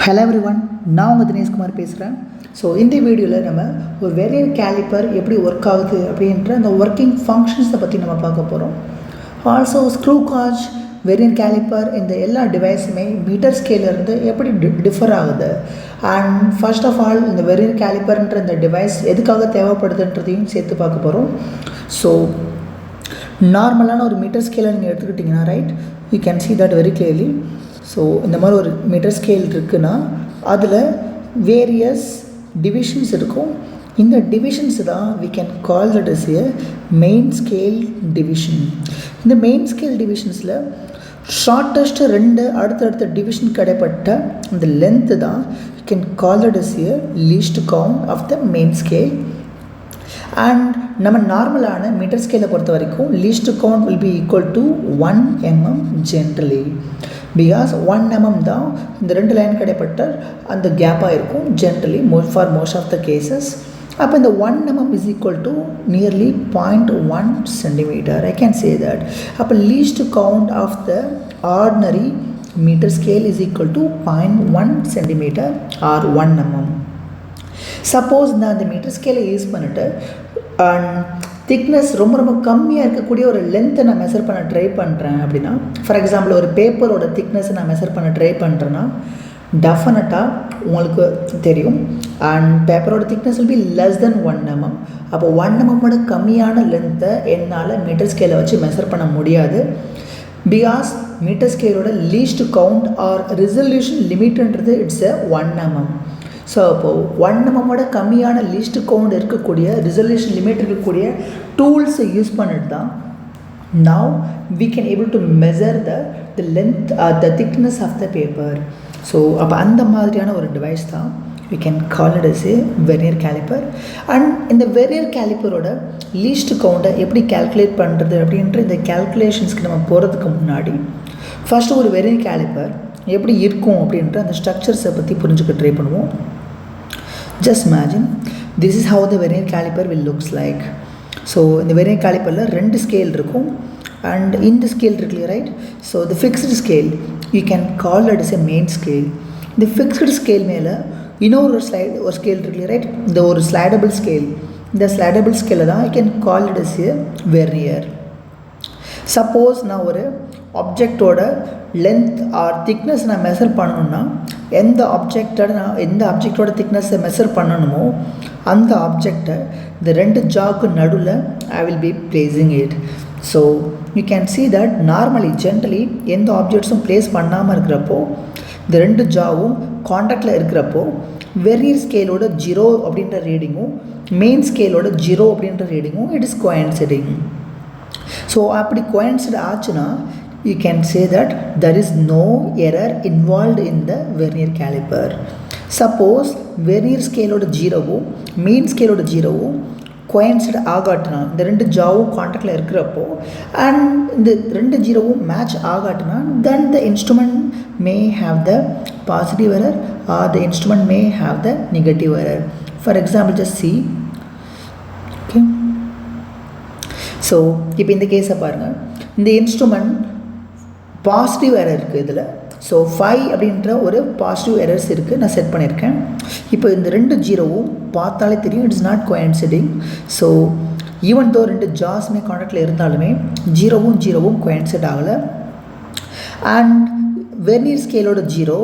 Hello everyone, நான் உங்கள் தினேஷ்குமார் பேசுகிறேன். ஸோ இந்த வீடியோவில் நம்ம ஒரு வெரியர் கேலிப்பர் எப்படி ஒர்க் ஆகுது அப்படின்ற அந்த ஒர்க்கிங் ஃபங்க்ஷன்ஸை பற்றி நம்ம பார்க்க போகிறோம். ஆல்சோ ஸ்க்ரூ காஜ், வெரியர் கேலிப்பர் இந்த எல்லா டிவைஸுமே மீட்டர் ஸ்கேலேருந்து எப்படி டிஃபர் ஆகுது அண்ட் ஃபர்ஸ்ட் ஆஃப் ஆல் இந்த வெரியர் கேலிப்பர்ன்ற இந்த டிவைஸ் எதுக்காக தேவைப்படுதுன்றதையும் சேர்த்து பார்க்க போகிறோம். ஸோ நார்மலான ஒரு மீட்டர் ஸ்கேலை நீங்கள் எடுத்துக்கிட்டிங்கன்னா right, you can see that very clearly. So இந்த மாதிரி ஒரு மீட்டர் ஸ்கேல் இருக்குன்னா அதில் வேரியஸ் டிவிஷன்ஸ் இருக்கும். இந்த டிவிஷன்ஸ் தான் we can call that as a main scale division. இந்த மெயின் ஸ்கேல் டிவிஷன்ஸில் ஷார்ட்டஸ்ட் ரெண்டு அடுத்தடுத்த டிவிஷன் கிடைப்பட்ட இந்த லென்த்து தான் we can call that as a least count of the main scale. And நம்ம நார்மலான மீட்டர் ஸ்கேலை பொறுத்த வரைக்கும் least count will be equal to 1 mm generally. Because 1 mm தான் இந்த ரெண்டு லைன் கிடைப்பட்ட அந்த கேப்பாக இருக்கும் generally for most of the cases. அப்போ இந்த 1 mm is equal to nearly 0.1 centimeter. I can say that. அப்போ least count of the ordinary metre scale is equal to 0.1 centimeter or 1 mm. Suppose நான் அந்த metre ஸ்கேலை use பண்ணிவிட்டு and thickness ரொம்ப ரொம்ப கம்மியாக இருக்கக்கூடிய ஒரு லென்த்தை நான் மெஷர் பண்ண ட்ரை பண்ணுறேன் அப்படின்னா, ஃபார் எக்ஸாம்பிள் ஒரு பேப்பரோட திக்னஸை நான் மெஷர் பண்ண ட்ரை பண்ணுறேன்னா டெஃபினட்டாக உங்களுக்கு தெரியும் அண்ட் பேப்பரோட thickness will be less then 1 mm. அப்போ 1 mm கம்மியான லென்த்தை என்னால் மீட்டர் ஸ்கேலை வச்சு மெஷர் பண்ண முடியாது. பிகாஸ் மீட்டர் ஸ்கேலோட லீஸ்ட் கவுண்ட் ஆர் ரிசல்யூஷன் லிமிட்ன்றது இட்ஸ் a 1 mm. ஸோ அப்போது 1 mm கம்மியான லீஸ்ட் கவுண்ட் இருக்கக்கூடிய ரிசல்யூஷன் லிமிட் இருக்கக்கூடிய டூல்ஸை யூஸ் பண்ணிட்டு தான் now we can able to measure the length the thickness of the paper. So அப்போ அந்த மாதிரியான ஒரு டிவைஸ் தான் we can call it as a வெரியர் கேலிப்பர். அண்ட் இந்த வெரியர் கேலிப்பரோட லீஸ்ட் கவுண்டை எப்படி கேல்குலேட் பண்ணுறது அப்படின்ற இந்த கேல்குலேஷன்ஸ்க்கு நம்ம போகிறதுக்கு முன்னாடி ஃபஸ்ட்டு ஒரு வெரியர் கேலிப்பர் எப்படி இருக்கும் அப்படின்ற அந்த ஸ்ட்ரக்சர்ஸை பற்றி புரிஞ்சுக்க ட்ரை பண்ணுவோம். Just imagine this is how the வெரியர் calliper will looks like. So இந்த வெரியர் கேலிப்பரில் ரெண்டு ஸ்கேல் இருக்கும் அண்ட் இந்த ஸ்கேல் இருக்குல்லையா right. So the fixed scale you can call it is a main scale. இந்த ஃபிக்ஸ்டு ஸ்கேல் மேலே இன்னொரு ஸ்கேல் இருக்குல்லையா ரைட், இந்த ஒரு ஸ்லைடபிள் ஸ்கேல். இந்த ஸ்லைடபிள் ஸ்கேலை தான் you can call it is a வெரியர். சப்போஸ் நான் ஒரு ஆப்ஜெக்டோட லென்த் ஆர் திக்னஸ் நான் மெஷர் பண்ணணுன்னா எந்த ஆப்ஜெக்டோட திக்னஸை மெஷர் பண்ணணுமோ அந்த ஆப்ஜெக்டை இந்த ரெண்டு ஜாக்கு நடுவில் I will be placing it. So you can see that normally generally எந்த ஆப்ஜெக்ட்ஸும் ப்ளேஸ் பண்ணாமல் இருக்கிறப்போ இந்த ரெண்டு ஜாவும் காண்டாக்டில் இருக்கிறப்போ வெரியர் ஸ்கேலோட 0 அப்படின்ற ரீடிங்கும் மெயின் ஸ்கேலோட 0 அப்படின்ற ரீடிங்கும் இட் இஸ் கோயின்சிடிங். ஸோ அப்படி கோயின்சிட் ஆச்சுன்னா you can say that there is no error involved in the vernier caliper. Suppose vernier scale ஓட 0வும் main scale ஓட 0வும் coincide ஆகாட்டினா இந்த ரெண்டு ஜாவும் காண்டாக்டில் இருக்கிறப்போ அண்ட் இந்த ரெண்டு 0வும் match ஆகாட்டினா then the instrument may have the positive error or the instrument may have the negative error. For example, just see. Okay. So இப்போ இந்த கேஸை பாருங்கள், இந்த இன்ஸ்ட்ருமெண்ட் பாசிட்டிவ் எரர் இருக்குது இதில். ஸோ 5 அப்படின்ற ஒரு பாசிட்டிவ் எரர்ஸ் இருக்குது, நான் செட் பண்ணியிருக்கேன். இப்போ இந்த ரெண்டு 0வும் பார்த்தாலே தெரியும் it's not coinciding. So even though ரெண்டு ஜாஸுமே காண்டாக்டில் இருந்தாலுமே 0வும் கோயின்சிட் ஆகலை. அண்ட் வெர்னியர் ஸ்கேலோட 0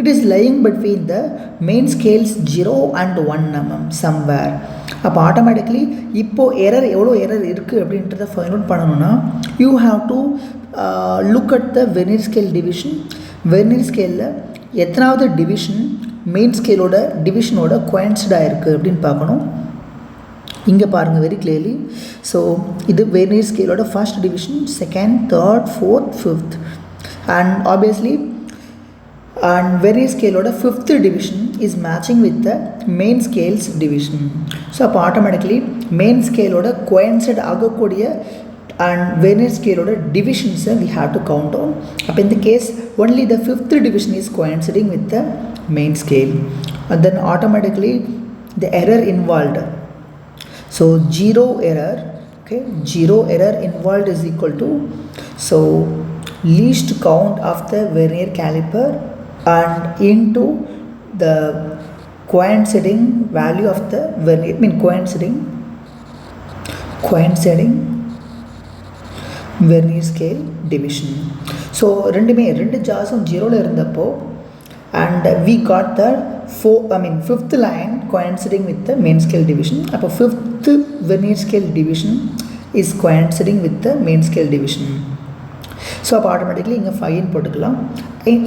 it is lying between the main scales 0 and 1 mm somewhere. அப்போ ஆட்டோமேட்டிக்லி இப்போது எவ்வளோ எரர் இருக்குது அப்படின்றத ஃபைண்ட் அவுட் பண்ணணும்னா you have to look at the vernier scale division. Vernier ஸ்கேலில் எத்தனாவது டிவிஷன் மெயின் ஸ்கேலோட டிவிஷனோட கோயின்சிடாக இருக்குது அப்படின்னு பார்க்கணும். இங்கே பாருங்கள் வெரி கிளியர்லி. ஸோ இது வெர்னியர் ஸ்கேலோட first division, second, third, fourth, fifth and obviously and vernier scale ஓட 5th division is matching with the main scales division. So அப்போ automatically main scale ஓட coincide ஆகக்கூடிய and vernier scale ஓட divisions we have to count on. அப்போ இந்த case only the 5th division is coinciding with the main scale and then automatically the error involved, so 0 error, okay, 0 error involved is equal to, so least count of the vernier caliper and into the coinciding value of the vernier, coinciding vernier scale division. So ரெண்டு ஜாஸும் ஜீரோவில் இருந்தப்போ and we got the fifth line coinciding with the main scale division. அப்போ fifth vernier scale division is coinciding with the main scale division. So அப்போ automatically இங்கே 5 போட்டுக்கலாம்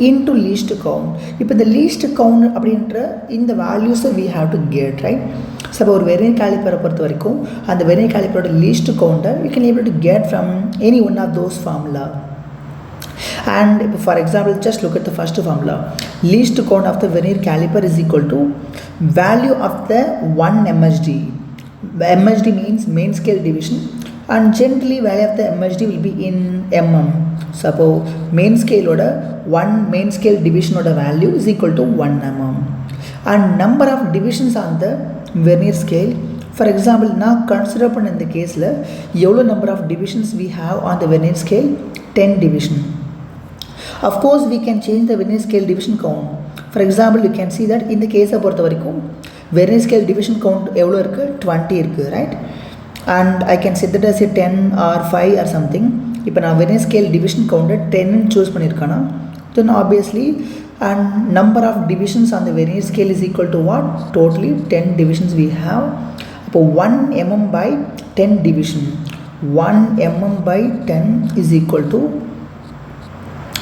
into least count. இப்போ இந்த least count அப்படின்ற இந்த வேல்யூஸை we have to get right. So அப்போ ஒரு வெர்னியர் கேலிப்பரை பொறுத்த வரைக்கும் அந்த வெர்னியர் கேலிப்பரோட லீஸ்ட் கவுண்டை you can able to get from any one of those formula. And for example, just look at the first formula. Least count of the vernier caliper is equal to value of the 1 MHD. MHD means main scale division, and generally value of the MHD will be in mm. Suppose main scale order 1 main scale division order value is equal to 1 mm, and number of divisions on the vernier scale. For example, now consider in the case la evlo number of divisions we have on the vernier scale, 10 division. Of course we can change the vernier scale division count. For example, you can see that in the case of பொறுத்த வரைக்கும் vernier scale division count எவ்வளோ இருக்கு, 20 இருக்கு right, and I can set that as a 10 or 5 or something. இப்போ நான் vernier scale division count 10 choose பண்ணியிருக்கேன்னா then obviously and number of divisions on the vernier scale is equal to what, totally 10 divisions we have. அப்போ 1 mm by 10 division, 1 mm by 10 is equal to,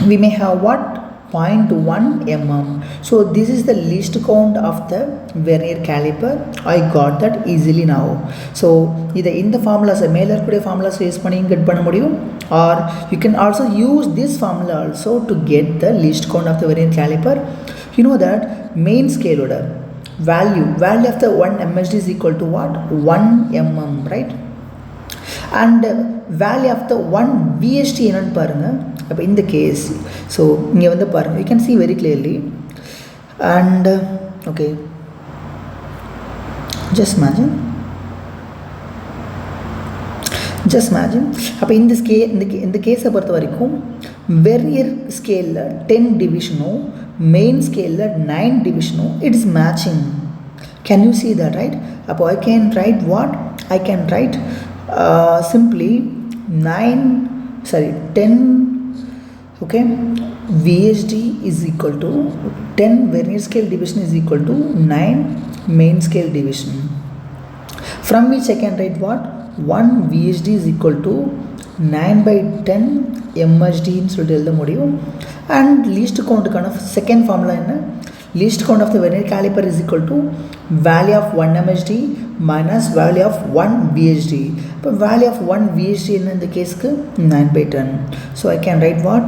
we may have what, 0.1 mm. So this is the least count of the vernier caliper. I got that easily now. So either in the formulas மேல இருக்கக்கூடிய formulas use பண்ணி get பண்ண முடியும், or you can also use this formula also to get the least count of the vernier caliper. You know that main scale order value of the 1 MHD is equal to what, 1 mm right, and value of the 1 VHD என்னன்னு பாருங்க. அப்போ இந்த case so இங்கே வந்து பாருங்கள், you can see very clearly, and okay, just imagine அப்போ இந்த கேஸை பொறுத்த வரைக்கும் வெர்னியர் ஸ்கேலில் 10 டிவிஷனும் மெயின் ஸ்கேலில் 9 டிவிஷனும் it is matching. Can you see that right? அப்போ I can write what, I can write simply 10 okay, VHD is equal to 10 vernier scale division is equal to 9 main scale division, from which I can write what, 1 VHD is equal to 9 by 10 MHD ன்னு சொல்லிட்டு எழுத முடியும். and least count kind of second formula என்ன, least count of the vernier caliper is equal to value of 1 MHD minus value of 1 VHD. இப்போ value of 1 VHD என்ன இந்த கேஸ்க்கு 9 by 10. so I can write what,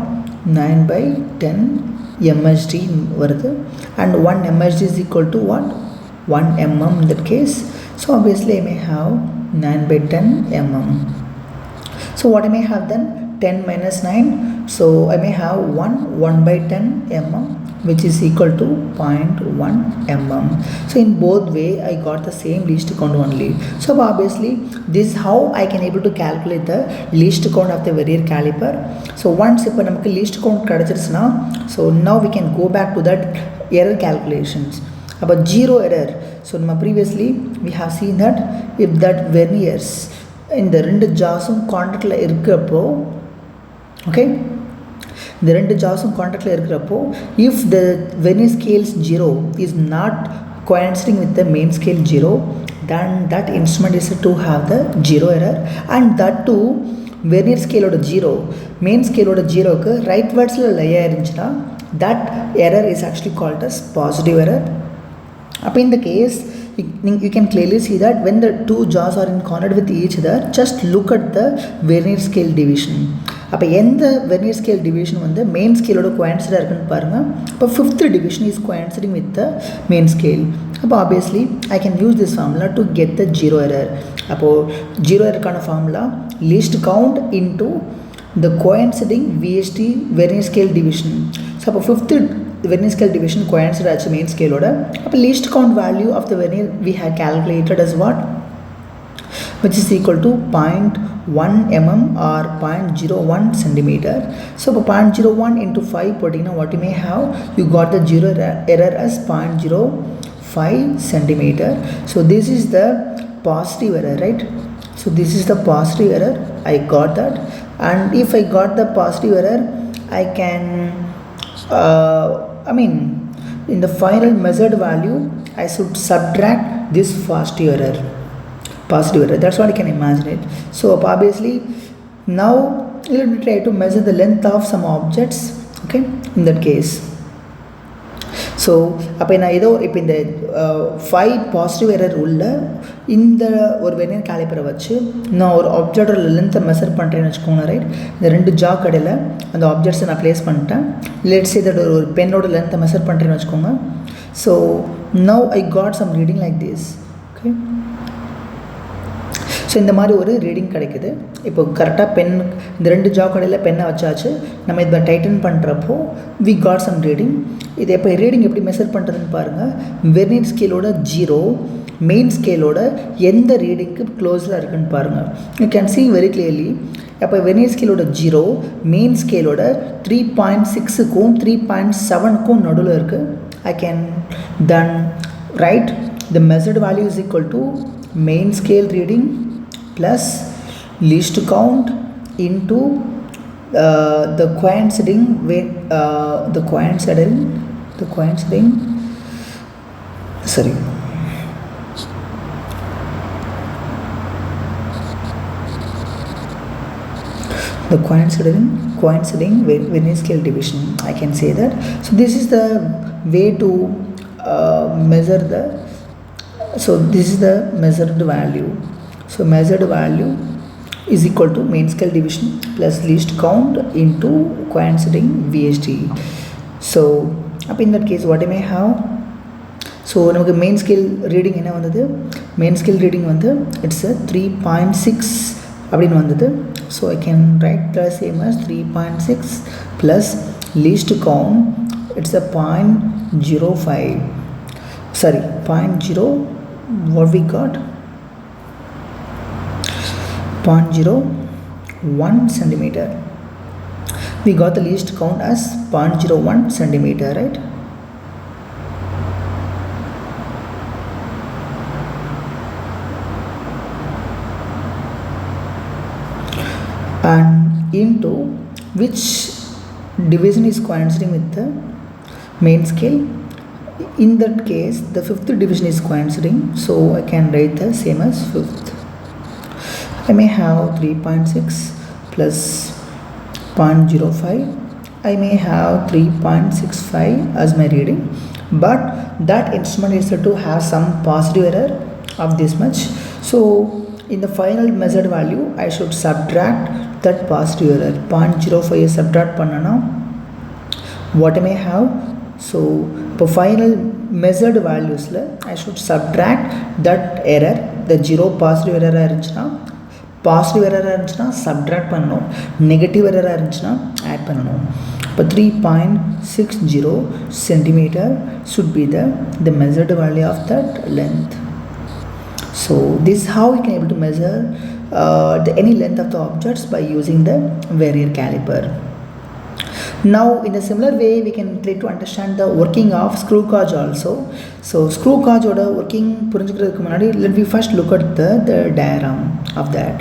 9 by 10 MHD வருது, and 1 MHD is equal to what, 1 mm in that case. so obviously I may have 9 by 10 mm. so what I may have then, 10 minus 9, so I may have 1 by 10 mm which is equal to 0.1 mm. so in both way I got the same least count only. so obviously this is how I can able to calculate the least count of the vernier caliper. so once இப்போ நமக்கு least count கிடைச்சிருச்சுனா, so now we can go back to that error calculations. அப்போ zero error, so நம்ம previously we have seen that if that verniers இந்த ரெண்டு ஜாஸும் கான்டாக்டில் இருக்கிறப்போ, okay, இந்த ரெண்டு ஜாஸும் கான்டாக்டில் இருக்கிறப்போ if the vernier scale 0 is not coinciding with the main scale 0, then that instrument is to have the 0 error, and that too vernier scale ஓட 0 main scale ஓட 0க்கு right வேர்ட்ஸில் லையாக இருந்துச்சுன்னா that error is actually called as positive error. அப்போ இந்த case you can clearly see that when the two jaws are in contact with each other, just look at the vernier scale division. அப்போ எந்த vernier scale division வந்து main scale ஓட coincide இருக்குன்னு பாருங்கள். இப்போ 5th division is coinciding with the main scale. அப்போ obviously I can use this formula to get the 0 error. அப்போது 0 error formula least count into the coinciding VHD vernier scale division. So அப்போ 5th vernier scale division coincide ஆச்சு main scale ஓட. அப்போ least count value of the vernier we have calculated as what, which is equal to 0.1 mm or 0.01 centimeter. So 0.01 into 5 போட்டிங்கன்னா what you may have, you got the zero error as 0.05 centimeter. So this is the positive error, right? So this is the positive error, I got that. And if I got the positive error, I can in the final measured value I should subtract this positive error. That's what I can imagine it. So obviously now let me try to measure the length of some objects. Okay, in that case, so அப்போ நான் ஏதோ இப்போ இந்த 5 positive error உள்ள இந்த ஒரு vernier கேலிப்பரை வச்சு நான் ஒரு ஆப்ஜெக்டோட லென்த்தை மெஷர் பண்ணுறேன்னு வச்சுக்கோங்க, ரைட்? இந்த 2 ஜா கடையில் அந்த ஆப்ஜெக்ட்ஸை நான் ப்ளேஸ் பண்ணிட்டேன். லெட்ஸ் சே தட் ஒரு பென்னோட லென்த்தை மெஷர் பண்ணுறேன்னு வச்சுக்கோங்க. So now I got some reading like this. Okay, so இந்த மாதிரி ஒரு ரீடிங் கிடைக்குது. இப்போ கரெக்டாக பென் இந்த 2 ஜா கடையில் பென்னை வச்சாச்சு. நம்ம இதை டைட்டன் பண்ணுறப்போ வி காட் சம் ரீடிங். இது எப்போ ரீடிங் எப்படி மெஷர் பண்ணுறதுன்னு பாருங்கள். வெர்னியர் ஸ்கேலோட 0 மெயின் ஸ்கேலோட எந்த ரீடிங்க்கு க்ளோஸில் இருக்குன்னு பாருங்கள். You can see very clearly. அப்போ வெர்னியர் ஸ்கேலோட 0 மெயின் ஸ்கேலோட 3.6க்கும் 3.7க்கும் நடுவில் இருக்குது. I can then write the measured value is equal to main scale reading plus least count into the coinciding sorry the coinciding vernier scale division, I can say that. So this is the way to measure the, so this is the measured value. So measured value is equal to main scale division plus least count into coinciding VST. So up in that case what I may have, so நமக்கு main scale reading என்ன வந்தது? main scale reading வந்து it's a 3.6 அப்படின்னு வந்தது. So I can write the same as 3.6 plus least count, it's a 0.05, sorry 0.0, what we got, 0.01 centimeter. We got the least count as 0.01 centimeter, right? And into which division is coinciding with the main scale? In that case the 5th division is coinciding, so I can write the same as 5th. I may have 3.6 plus 0.05. I may have 3.65 as my reading, but that instrument is said to have some positive error of this much. So in the final measured value I should subtract that positive error. 0.05 subtract பண்ணனா what I may have, so for final measured valuesல I should subtract that error. The 0 positive error இருந்துச்சுன்னா subtract பண்ணணும், negative error இருந்துச்சுன்னா add பண்ணணும். இப்போ 3.60 centimeter should be the measured value of that length. So this is how we can able to measure any length of the objects by using the vernier caliper. Now in a similar way we can try to understand the working of screw gauge also. So screw gauge oda working புரிஞ்சுக்கிறதுக்கு முன்னாடி let me first look at the diagram of that.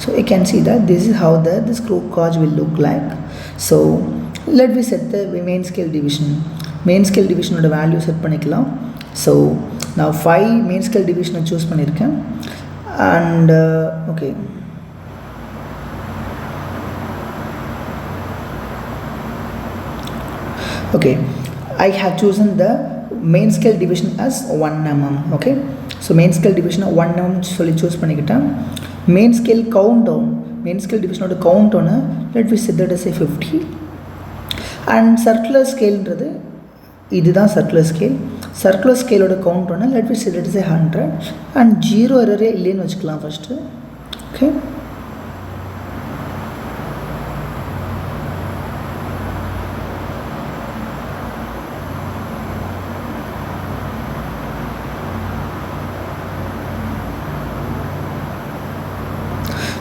So you can see that this is how the screw gauge will look like. So let me set the main scale division. Main scale division oda value set பண்ணிக்கலாம். So now 5 main scale division choose பண்ணிருக்கேன். And okay, I have chosen the main scale division as 1 mm. Okay, so main scale division 1 mm சொல்லி choose பண்ணிக்கிட்டேன். main scale division ஓட count down let me set that as a 50. and circular scale ன்றது இதுதான் circular scale ஓட count down let me set that as a 100. and 0 error இல்லைன்னு வச்சுக்கலாம் first. okay,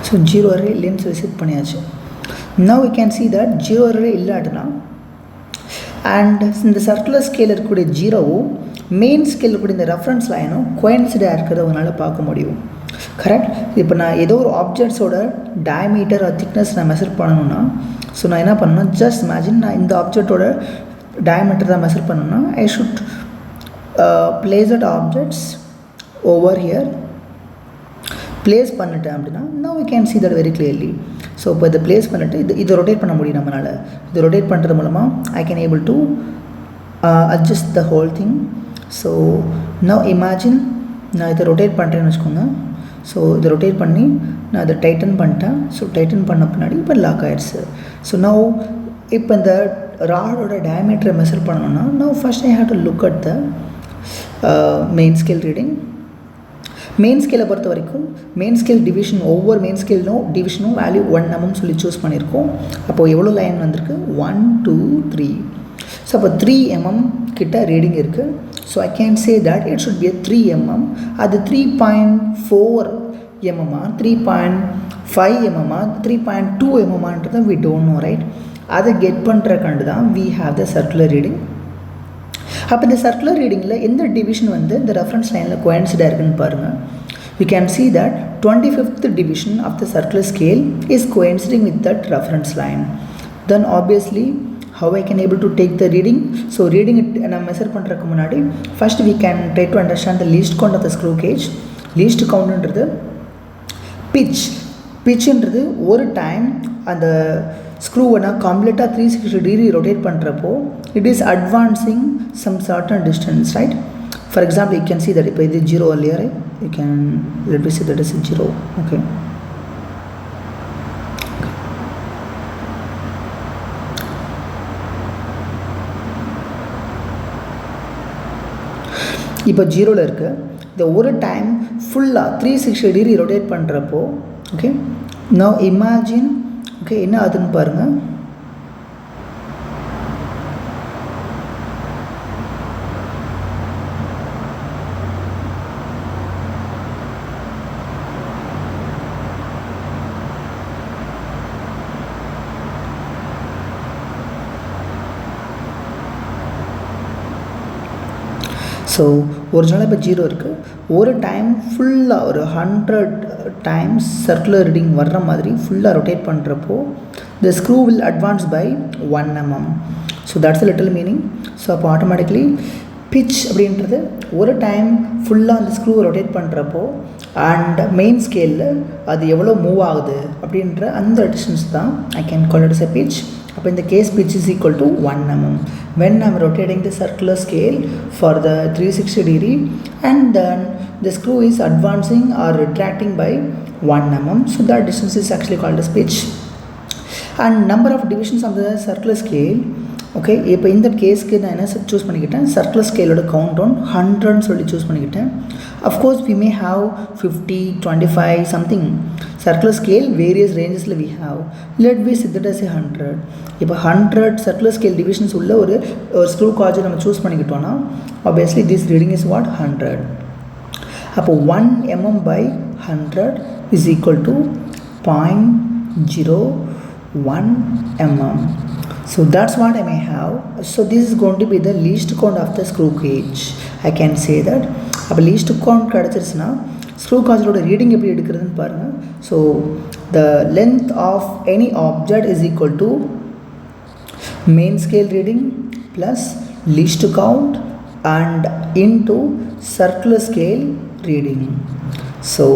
so zero error இல்லைன்னு சொல்லி set பண்ணியாச்சு. Now we can see that zero error இல்லாட்டினா and இந்த சர்க்குலர் ஸ்கேல் இருக்கக்கூடிய ஜீரோவும் மெயின் ஸ்கேல் இருக்கக்கூடிய இந்த ரெஃபரன்ஸ் லைனும் கோயின்சிடாக இருக்கிறத உங்களால் பார்க்க முடியும். கரெக்ட். இப்போ நான் ஏதோ ஒரு ஆப்ஜெக்ட்ஸோட டயமீட்டர் ஆர் திக்னஸ் நான் மெஷர் பண்ணணும்னா ஸோ நான் என்ன பண்ணணும், ஜஸ்ட் இமேஜின் நான் இந்த ஆப்ஜெக்டோட டயமீட்டர் தான் மெஷர் பண்ணணும்னா I should place that objects over here, place பண்ணிட்டேன் அப்படின்னா now we can see that very clearly. So இப்போ இதை ப்ளேஸ் பண்ணிவிட்டு இதை ரொட்டேட் பண்ண முடியும் நம்மளால். இதை ரொட்டேட் பண்ணுறது மூலமாக I can able to adjust the whole thing. So now imagine நான் இதை ரொட்டேட் பண்ணுறேன்னு வச்சுக்கோங்க. ஸோ இதை ரொட்டேட் பண்ணி நான் இதை டைட்டன் பண்ணிட்டேன். ஸோ டைட்டன் பண்ண பின்னாடி இப்போ லாக் ஆகிடுச்சு. ஸோ now இப்போ இந்த ராடோட டயமீட்டரை மெஷர் பண்ணணும்னா now first I have to look at the main scale reading. Main ஸ்கேலை பொறுத்த வரைக்கும் மெயின் ஸ்கேல் டிவிஷன் ஒவ்வொரு மெயின் ஸ்கேலும் டிவிஷனும் வேல்யூ 1 mm சொல்லி சூஸ் பண்ணியிருக்கோம். அப்போது எவ்வளோ லைன் வந்திருக்கு, 1 2 3. ஸோ அப்போ 3 mm கிட்ட ரீடிங் இருக்குது. So I can say that it should be 3 mm. அது 3.4 mm 3.5 mm 3.2 mm we don't know, right? அதை கெட் பண்ணுறக்காண்டு தான் we have the circular reading. அப்போ இந்த சர்க்குலர் ரீடிங்கில் எந்த டிவிஷன் வந்து இந்த ரெஃபரன்ஸ் லைனில் கோயின்சிடாக இருக்குன்னு பாருங்கள். We can see that 25th division of the circular scale is coinciding with that reference line. Then obviously how I can able to take the reading. So reading நான் measure பண்ணுறதுக்கு முன்னாடி first we can try to understand the least count of the screw gauge. least countன்றது pitchன்றது ஒரு time அந்த ஸ்க்ரூவை நான் கம்ப்ளீட்டாக 360 degree rotate பண்ணுறப்போ it is advancing some certain distance, right? For example you can see that இப்போ இது 0 earlier, right? You can let me say that is 0. Okay. இப்போ 0ல் இருக்குது. இந்த ஒரு டைம் ஃபுல்லாக 360 degree ரொட்டேட் பண்ணுறப்போ ஓகே now imagine ஓகே என்ன ஆகுதுன்னு பாருங்கள். ஸோ ஒரிஜினலாக இப்போ 0 இருக்குது. ஒரு டைம் ஃபுல்லாக ஒரு 100 times சர்க்குலர் ரீடிங் வர்ற மாதிரி ஃபுல்லாக ரொட்டேட் பண்ணுறப்போ the screw will advance by 1 mm. So that's a little meaning. So அப்போ ஆட்டோமேட்டிக்லி pitch அப்படின்றது ஒரு டைம் ஃபுல்லாக அந்த ஸ்க்ரூ ரொட்டேட் பண்ணுறப்போ அண்ட் மெயின் ஸ்கேலில் அது எவ்வளோ மூவ் ஆகுது அப்படின்ற அந்த டிஸ்டன்ஸ் தான் I can call it as a pitch. அப்போ இந்த case pitch is equal to 1 mm when I am rotating the circular scale for the 360 degree and then the screw is advancing or retracting by 1 mm. So that distance is actually called as pitch. And number of divisions of the circular scale, okay இப்போ இந்த கேஸ்க்கு நான் என்ன choose பண்ணிக்கிட்டேன், circular ஸ்கேலோட count on 100ன்னு சொல்லி choose பண்ணிக்கிட்டேன். Of course we may have 50 25 something circular scale various ரேஞ்சஸில் we have. Let we set that as 100. இப்போ 100 சர்க்குலர் ஸ்கேல் டிவிஷன்ஸ் உள்ள ஒரு ஸ்க்ரூ காஜை நம்ம சூஸ் பண்ணிக்கிட்டோன்னா obviously this reading is what 100. அப்போ 1 mm by 100 is equal to 0.01 mm. So that's what I may have. So this is going to be the least count of the screw gauge. I can say that. அப்போ least count கிடச்சிருச்சுன்னா screw காஜோட reading எப்படி எடுக்கிறதுன்னு பாருங்கள். So the length of any object is equal to main scale reading plus least count and into circular scale reading. So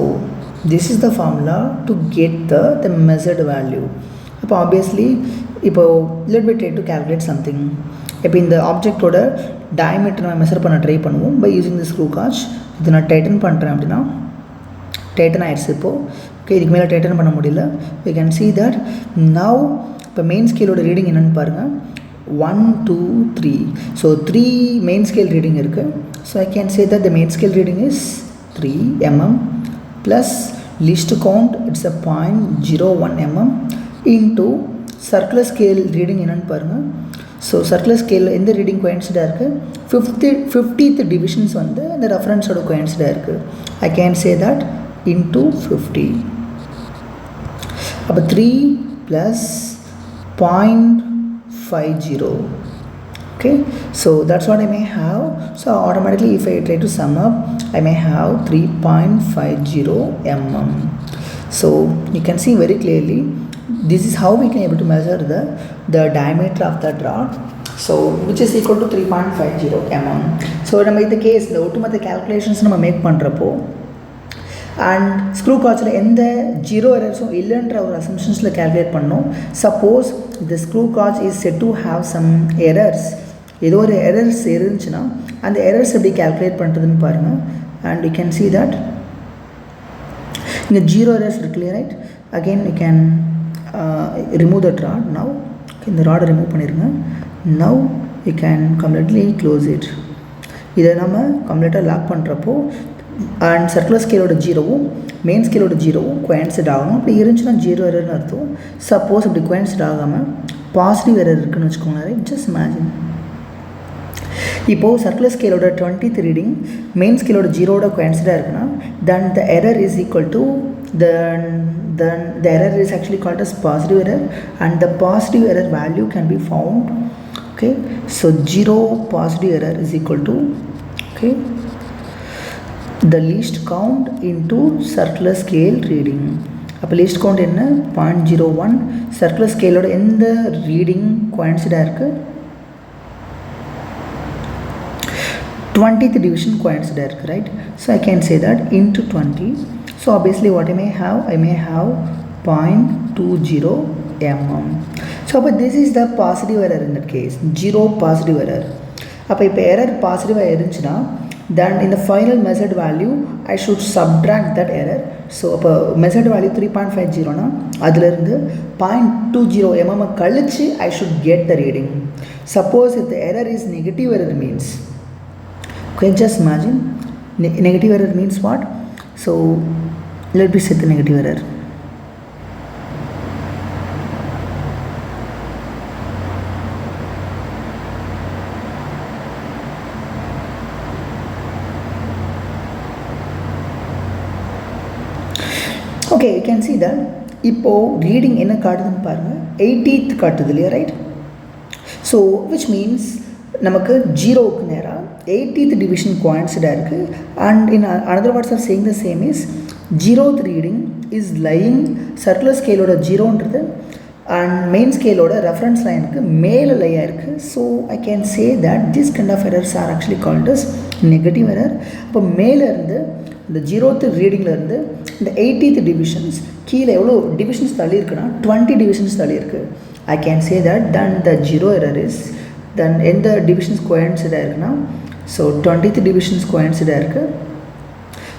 this is the formula to get the measured value. அப்போ obviously இப்போ let me try to calculate something. இப்போ இந்த ஆப்ஜெக்டோட diameter நான் measure பண்ண try பண்ணுவோம் by using the screw gauge. இது நான் டைட்டன் பண்ணுறேன் அப்படின்னா டைட்டன் ஆயிடுச்சு இப்போது. ஓகே இதுக்கு மேலே டைட்டன் பண்ண முடியல. We can see that now இப்போ மெயின் ஸ்கேலோட ரீடிங் என்னென்னு பாருங்கள் 1 2 3. ஸோ 3 மெயின் ஸ்கேல் ரீடிங் இருக்குது. So I can say that the main scale reading is 3 mm plus least count it's a 0.01 mm into circular scale reading என்னென்னு பாருங்கள். So circular ஸ்கேலில் எந்த reading கோயின்சிடாக இருக்குது, 50th டிவிஷன்ஸ் வந்து அந்த ரெஃபரன்ஸோட கோயின்சிடாக இருக்குது. ஐ கேன் சே தட் இன்டூ 50. அப்போ 3 plus 0.50. Okay, so that's what I may have. So automatically if I try to sum up, I may have 3.50 mm. So you can see very clearly this is how we can able to measure the diameter of that rod, so which is equal to 3.50 mm. So நம்ம இந்த case இந்த ஒட்டுமொத்த calculations நம்ம make பண்ணுறப்போ and screw காட்சில் எந்த zero எரர்ஸும் இல்லைன்ற ஒரு அசம்ஷன்ஸில் கேல்குலேட் பண்ணோம். Suppose the screw gauge is set to have some errors, ஏதோ ஒரு எரர்ஸ் இருந்துச்சுன்னா அந்த எரர்ஸ் எப்படி கேல்குலேட் பண்ணுறதுன்னு பாருங்கள். And you can see that இங்கே ஜீரோ எரர்ஸ் இருக்கு இல்லையா, right. Again you can remove that rod. Now இந்த ராடை ரிமூவ் பண்ணிடுங்க. Now you can completely close it. இதை நம்ம கம்ப்ளீட்டாக லாக் பண்ணுறப்போ அண்ட் சர்க்குலர் ஸ்கேலோட ஜீரோவும் மெயின் ஸ்கேலோட ஜீரோவும் கோயின்சைட் ஆகணும். அப்படி இருந்துச்சுன்னா ஜீரோ எரர்னு அர்த்தம். சப்போஸ் அப்படி கோயின்சைட் ஆகாமல் பாசிட்டிவ் எரர் இருக்குன்னு வச்சுக்கோங்களேன், ரைட். ஜஸ்ட் இமேஜின் இப்போது சர்க்குலர் ஸ்கேலோட 20th ரீடிங் மெயின் ஸ்கேலோட ஜீரோட கோயின்சைடாக இருக்குன்னா then the error is equal to then the error is actually called as positive error, and the positive error value can be found. Okay, so 0 positive error is equal to, okay, the least count into circular scale reading. அப்போ least count என்ன 0.01. circular scale ஓட எந்த reading coincident இருக்குது, 20th division coincident இருக்குது, right. So I can say that into 20. So obviously what I may have 0.20 mm. So but this is the positive error in that case, 0 positive error. அப்போ இப்போ error பாசிட்டிவாக இருந்துச்சுன்னா then in the final measured value I should subtract that error. So அப்போ measured value 3.50னா அதிலிருந்து 0.20 mm கழிச்சு I should get the reading. Suppose if the error is negative error means, okay, just imagine negative error means what. So let me set the negative error. Okay, you can see that இப்போது reading என்ன காட்டுதுன்னு பாருங்கள், 80th காட்டுது இல்லையா, right. So which means நமக்கு ஜீரோவுக்கு நேராக 80th division coincident இருக்குது. And in another words of saying the same is 0th reading is lying circular scaleோட ஜீரோன்றது அண்ட் மெயின் ஸ்கேலோட ரெஃபரன்ஸ் லைனுக்கு மேலே லையாக இருக்குது. So I can say that this kind of errors are actually called as negative error. அப்போ மேலேருந்து இந்த 0th ரீடிங்லேருந்து இந்த 80th டிவிஷன்ஸ் கீழே எவ்வளோ டிவிஷன்ஸ் தள்ளி இருக்குன்னா 20 டிவிஷன்ஸ் தள்ளி இருக்குது. ஐ can say that then the zero error is then எந்த டிவிஷன்ஸ் கோயின்சைடாக இருக்குன்னா, ஸோ 20th டிவிஷன்ஸ் கோயின்சைடாக இருக்குது.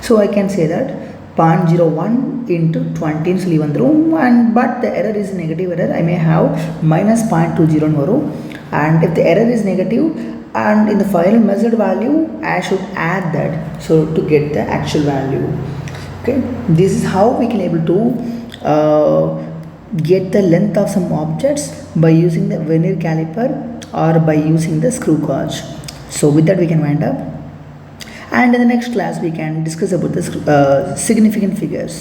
So I can say that 0.01 into 20 சொல்லி வந்துடும். And but the error is negative error, I may have -0.20 வரும். And if the error is negative and in the final measured value I should add that, so to get the actual value. Okay, this is how we can able to get the length of some objects by using the vernier caliper or by using the screw gauge. So with that we can wind up, and in the next class we can discuss about the significant figures.